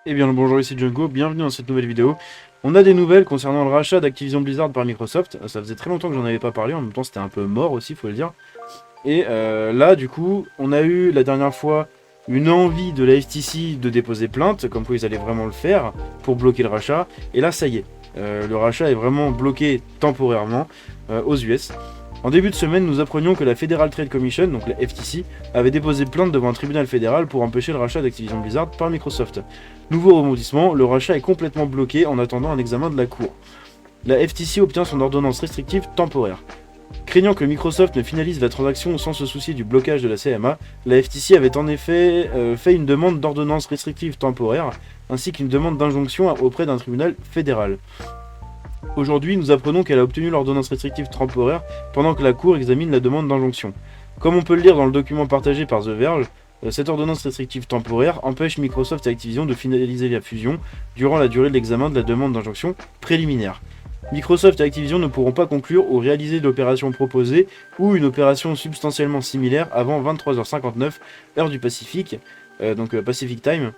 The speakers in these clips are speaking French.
Eh bien le bonjour, ici Django, bienvenue dans cette nouvelle vidéo. On a des nouvelles concernant le rachat d'Activision Blizzard par Microsoft. Ça faisait très longtemps que j'en avais pas parlé, en même temps c'était un peu mort aussi, faut le dire. Et là du coup, on a eu la dernière fois une envie de la FTC de déposer plainte, comme quoi ils allaient vraiment le faire pour bloquer le rachat. Et là ça y est, le rachat est vraiment bloqué temporairement aux US. En début de semaine, nous apprenions que la Federal Trade Commission, donc la FTC, avait déposé plainte devant un tribunal fédéral pour empêcher le rachat d'Activision Blizzard par Microsoft. Nouveau rebondissement, le rachat est complètement bloqué en attendant un examen de la Cour. La FTC obtient son ordonnance restrictive temporaire. Craignant que Microsoft ne finalise la transaction sans se soucier du blocage de la CMA, la FTC avait en effet fait une demande d'ordonnance restrictive temporaire, ainsi qu'une demande d'injonction auprès d'un tribunal fédéral. Aujourd'hui, nous apprenons qu'elle a obtenu l'ordonnance restrictive temporaire pendant que la Cour examine la demande d'injonction. Comme on peut le lire dans le document partagé par The Verge, cette ordonnance restrictive temporaire empêche Microsoft et Activision de finaliser la fusion durant la durée de l'examen de la demande d'injonction préliminaire. Microsoft et Activision ne pourront pas conclure ou réaliser l'opération proposée ou une opération substantiellement similaire avant 23h59 heure du Pacifique, donc Pacific Time,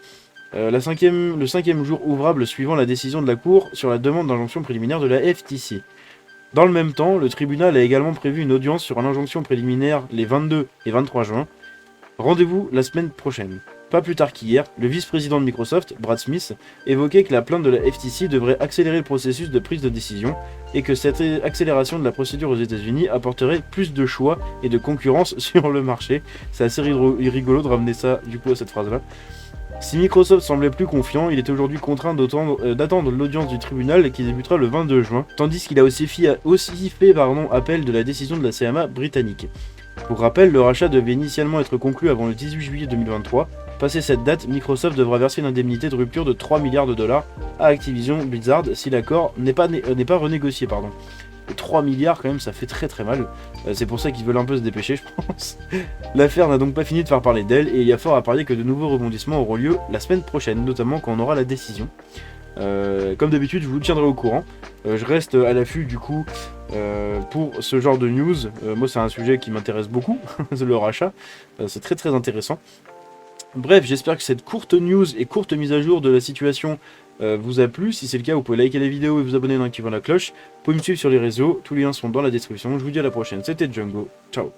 le cinquième jour ouvrable suivant la décision de la Cour sur la demande d'injonction préliminaire de la FTC. Dans le même temps, le tribunal a également prévu une audience sur une injonction préliminaire les 22 et 23 juin. Rendez-vous la semaine prochaine. Pas plus tard qu'hier, le vice-président de Microsoft, Brad Smith, évoquait que la plainte de la FTC devrait accélérer le processus de prise de décision et que cette accélération de la procédure aux États-Unis apporterait plus de choix et de concurrence sur le marché. C'est assez rigolo de ramener ça du coup à cette phrase-là. Si Microsoft semblait plus confiant, il était aujourd'hui contraint d'attendre l'audience du tribunal qui débutera le 22 juin, tandis qu'il a aussi fait appel de la décision de la CMA britannique. Pour rappel, le rachat devait initialement être conclu avant le 18 juillet 2023. Passé cette date, Microsoft devra verser une indemnité de rupture de 3 milliards de dollars à Activision Blizzard si l'accord n'est pas renégocié. 3 milliards quand même, ça fait très très mal. C'est pour ça qu'ils veulent un peu se dépêcher, je pense. L'affaire n'a donc pas fini de faire parler d'elle, et il y a fort à parier que de nouveaux rebondissements auront lieu la semaine prochaine, notamment quand on aura la décision. Comme d'habitude, je vous tiendrai au courant. Je reste à l'affût du coup pour ce genre de news. Moi, c'est un sujet qui m'intéresse beaucoup, le rachat. C'est très très intéressant. Bref, j'espère que cette courte news et courte mise à jour de la situation vous a plu. Si c'est le cas, vous pouvez liker la vidéo et vous abonner en activant la cloche. Vous pouvez me suivre sur les réseaux, tous les liens sont dans la description. Je vous dis à la prochaine, c'était Django, ciao.